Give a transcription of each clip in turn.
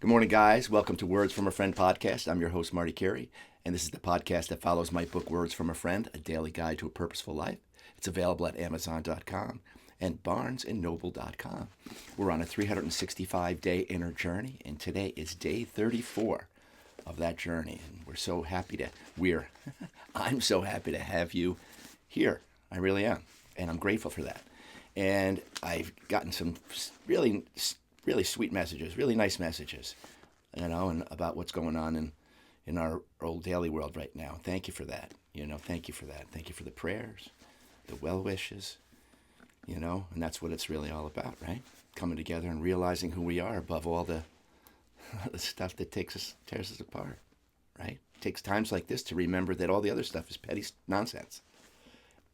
Good morning, guys. Welcome to Words from a Friend podcast. I'm your host, Marty Carey, and this is the podcast that follows my book, Words from a Friend, A Daily Guide to a Purposeful Life. It's available at Amazon.com and BarnesandNoble.com. We're on a 365-day inner journey, and today is day 34 of that journey, and I'm so happy to have you here. I really am, and I'm grateful for that. And I've gotten some really sweet messages, really nice messages, and about what's going on in our old daily world right now. Thank you for that. Thank you for that. Thank you for the prayers, the well wishes, and that's what it's really all about, right? Coming together and realizing who we are above all the stuff that tears us apart, right? It takes times like this to remember that all the other stuff is petty nonsense.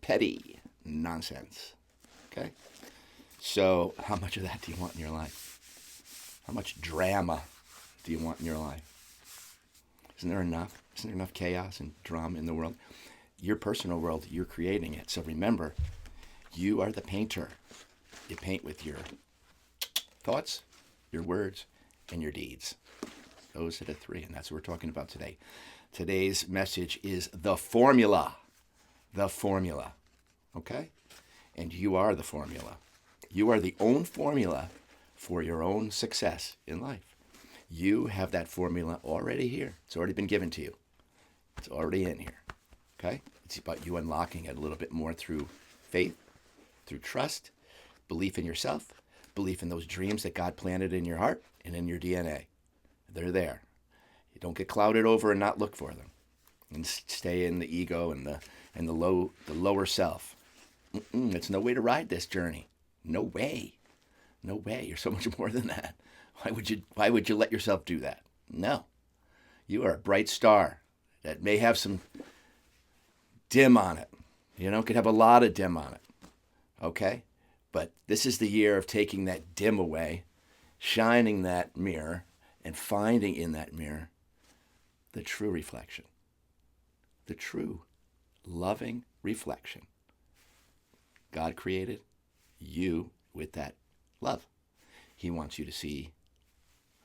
Petty nonsense. Okay? So, how much of that do you want in your life? How much drama do you want in your life? Isn't there enough? Isn't there enough chaos and drama in the world? Your personal world, you're creating it. So remember, you are the painter. You paint with your thoughts, your words, and your deeds. Those are the three, and that's what we're talking about today. Today's message is the formula. The formula. Okay? And you are the formula. You are the own formula for your own success in life. You have that formula already here. It's already been given to you. It's already in here. Okay? It's about you unlocking it a little bit more through faith, through trust, belief in yourself, belief in those dreams that God planted in your heart and in your DNA. They're there. You don't get clouded over and not look for them, and stay in the ego and the lower self. It's no way to ride this journey. No way. No way. You're so much more than that. Why would you let yourself do that? No. You are a bright star that may have some dim on it. Could have a lot of dim on it. Okay? But this is the year of taking that dim away, shining that mirror, and finding in that mirror the true reflection. The true, loving reflection. God created you with that love. He wants you to see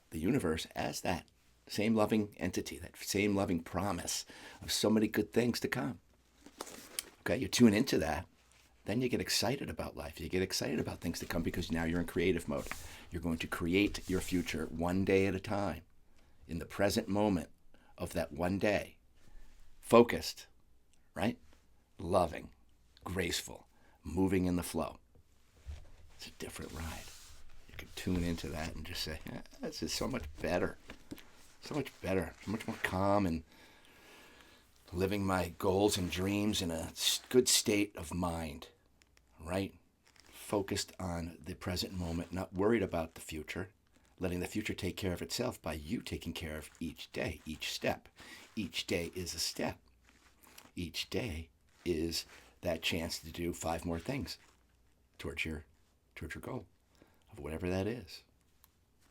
the universe as that same loving entity, that same loving promise of so many good things to come. Okay, you tune into that, then you get excited about life. You get excited about things to come because now you're in creative mode. You're going to create your future one day at a time, in the present moment of that one day. Focused, right? Loving, graceful, moving in the flow. It's a different ride. You can tune into that and just say, this is so much better. So much better. So much more calm and living my goals and dreams in a good state of mind, right? Focused on the present moment, not worried about the future, letting the future take care of itself by you taking care of each day, each step. Each day is a step. Each day is that chance to do 5 more things towards your goal of whatever that is.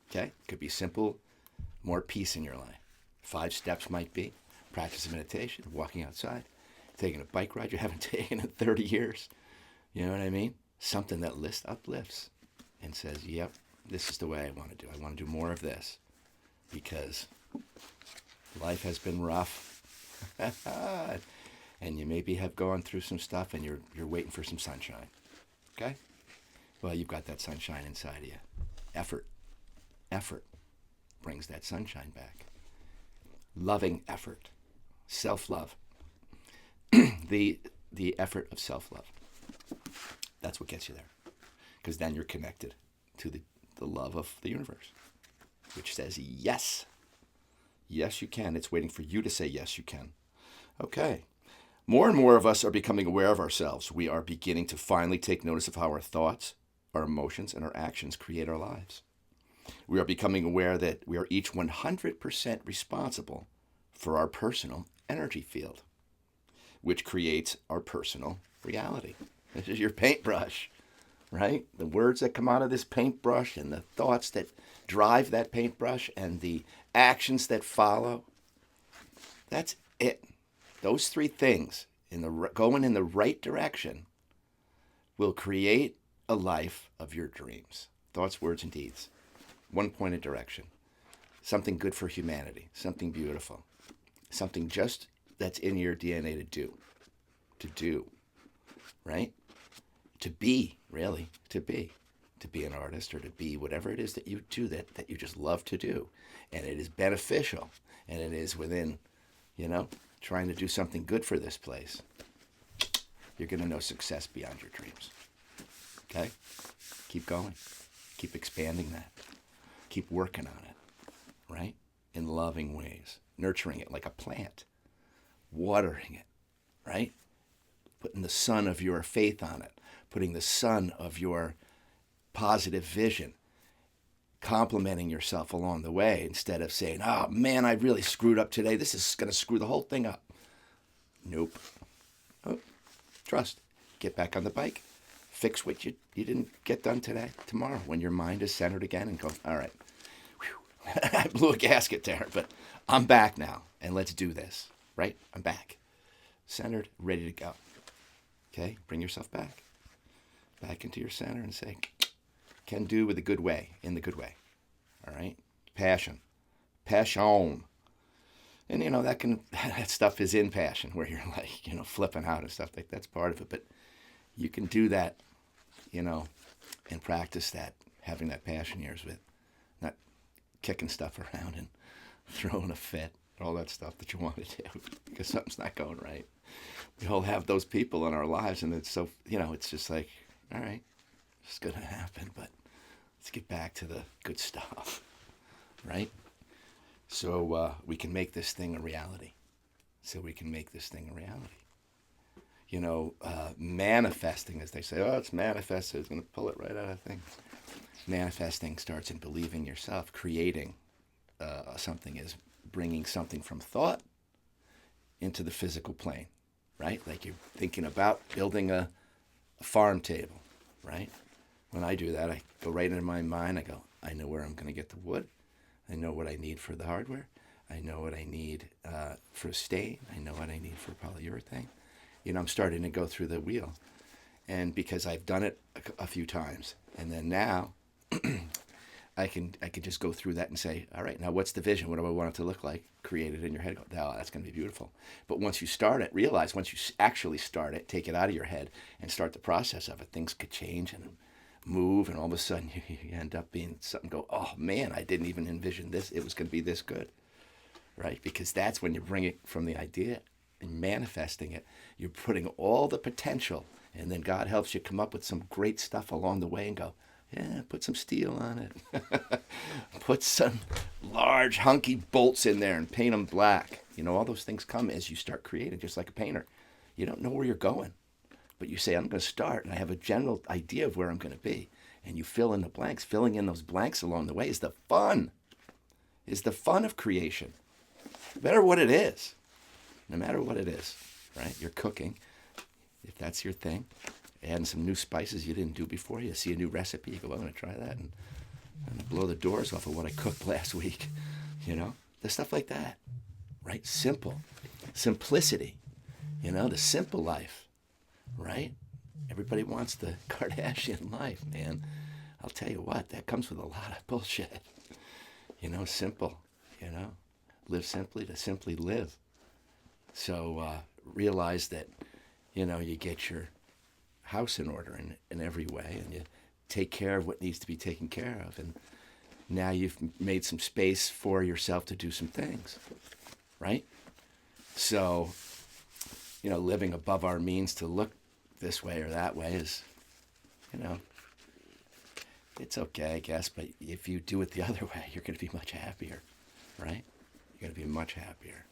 Okay? It could be simple, more peace in your life. 5 steps might be practice of meditation, walking outside, taking a bike ride you haven't taken in 30 years. You know what I mean? Something that uplifts and says, yep, this is the way I want to do. I want to do more of this because life has been rough. And you maybe have gone through some stuff and you're waiting for some sunshine. Okay? Well, you've got that sunshine inside of you. Effort brings that sunshine back. Loving effort. Self-love. the effort of self-love. That's what gets you there. Because then you're connected to the love of the universe, which says yes. Yes, you can. It's waiting for you to say yes, you can. Okay. More and more of us are becoming aware of ourselves. We are beginning to finally take notice of how our thoughts, our emotions, and our actions create our lives. We are becoming aware that we are each 100% responsible for our personal energy field, which creates our personal reality. This is your paintbrush, right? The words that come out of this paintbrush and the thoughts that drive that paintbrush and the actions that follow. That's it. Those 3 things, going in the right direction, will create a life of your dreams. Thoughts, words, and deeds. One pointed direction. something good for humanity, something beautiful, something just that's in your DNA to do, right? To be, really, to be an artist or to be whatever it is that you do that you just love to do. And it is beneficial and it is within, trying to do something good for this place. You're going to know success beyond your dreams. Okay? Keep going. Keep expanding that. Keep working on it, right? In loving ways. Nurturing it like a plant. Watering it, right? Putting the sun of your faith on it. Putting the sun of your positive vision. Complimenting yourself along the way instead of saying, oh man, I really screwed up today. This is going to screw the whole thing up. Nope. Oh, trust. Get back on the bike. Fix what you didn't get done today, tomorrow, when your mind is centered again and go, all right, I blew a gasket there, but I'm back now, and let's do this, right? I'm back. Centered, ready to go. Okay? Bring yourself back. Back into your center and say, can do with a good way, in the good way. All right? Passion. Passion. And, that stuff is in passion, where you're like, flipping out and stuff. Like that's part of it. But you can do that, and practice that, having that passion years with, not kicking stuff around and throwing a fit, all that stuff that you want to do because something's not going right. We all have those people in our lives, and it's so, it's just like, all right, it's going to happen, but let's get back to the good stuff, right? So we can make this thing a reality. Manifesting, as they say, it's manifested. It's going to pull it right out of things. Manifesting starts in believing yourself. Creating something is bringing something from thought into the physical plane, right? Like you're thinking about building a farm table, right? When I do that, I go right into my mind. I go, I know where I'm going to get the wood. I know what I need for the hardware. I know what I need for stain. I know what I need for polyurethane. I'm starting to go through the wheel. And because I've done it a few times, and then now I can just go through that and say, all right, now what's the vision? What do I want it to look like? Create it in your head. Go, oh, that's going to be beautiful. But once you start it, realize once you actually start it, take it out of your head and start the process of it, things could change and move, and all of a sudden you end up being something, go, oh man, I didn't even envision this. It was going to be this good, right? Because that's when you bring it from the idea and manifesting it. You're putting all the potential, and then God helps you come up with some great stuff along the way and go, yeah, put some steel on it. Put some large hunky bolts in there and paint them black. All those things come as you start creating, just like a painter. You don't know where you're going, but you say, I'm going to start, and I have a general idea of where I'm going to be. And you fill in the blanks. Filling in those blanks along the way is the fun. Of creation. No matter what it is. No matter what it is, right? You're cooking, if that's your thing. Adding some new spices you didn't do before. You see a new recipe, you go, I'm going to try that and blow the doors off of what I cooked last week. The stuff like that, right? Simple. Simplicity, the simple life, right? Everybody wants the Kardashian life, man. I'll tell you what, that comes with a lot of bullshit. Simple, live simply to simply live. So realize that, you get your house in order in every way, and you take care of what needs to be taken care of. And now you've made some space for yourself to do some things, right? So, living above our means to look this way or that way is, it's okay, I guess. But if you do it the other way, you're going to be much happier, right? You're going to be much happier.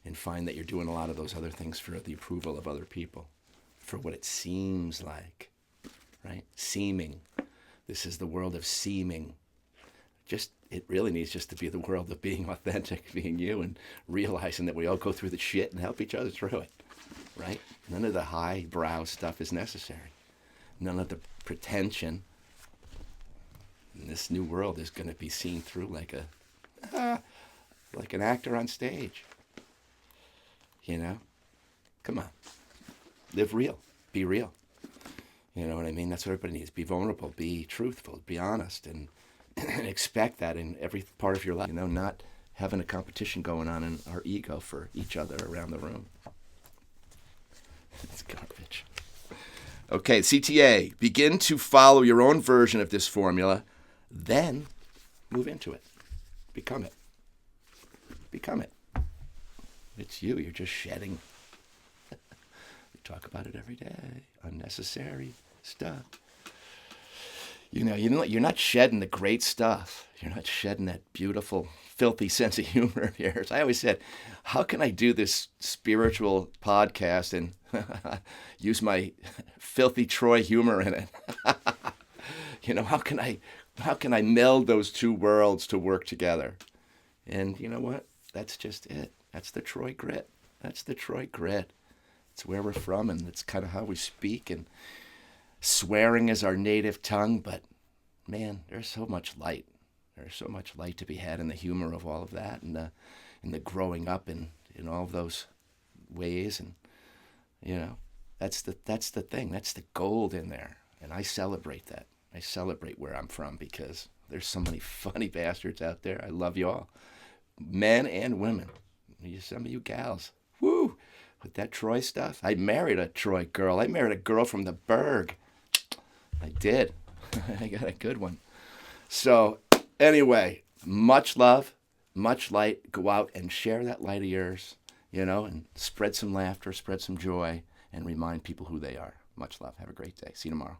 And find that you're doing a lot of those other things for the approval of other people, for what it seems like, right? Seeming. This is the world of seeming. It really needs just to be the world of being authentic, being you, and realizing that we all go through the shit and help each other through it, right? None of the highbrow stuff is necessary. None of the pretension. And this new world is going to be seen through like an actor on stage. Come on. Live real. Be real. You know what I mean? That's what everybody needs. Be vulnerable. Be truthful. Be honest. And and expect that in every part of your life. Not having a competition going on in our ego for each other around the room. It's garbage. Okay, CTA. Begin to follow your own version of this formula, then move into it. Become it. Become it. It's you. You're just shedding. We talk about it every day. Unnecessary stuff. You're not shedding the great stuff. You're not shedding that beautiful, filthy sense of humor of yours. I always said, how can I do this spiritual podcast and use my filthy Troy humor in it? How can I meld those two worlds to work together? And you know what? That's just it. That's the Troy grit. That's the Troy grit. It's where we're from, and it's kind of how we speak. And swearing is our native tongue, but man, there's so much light. There's so much light to be had in the humor of all of that, and in the growing up in all of those ways. And that's the thing. That's the gold in there, and I celebrate that. I celebrate where I'm from because there's so many funny bastards out there. I love you all, men and women. Some of you gals, woo! With that Troy stuff, I married a Troy girl. I married a girl from the Berg. I did. I got a good one. So anyway, much love, much light. Go out and share that light of yours, and spread some laughter, spread some joy, and remind people who they are. Much love. Have a great day. See you tomorrow.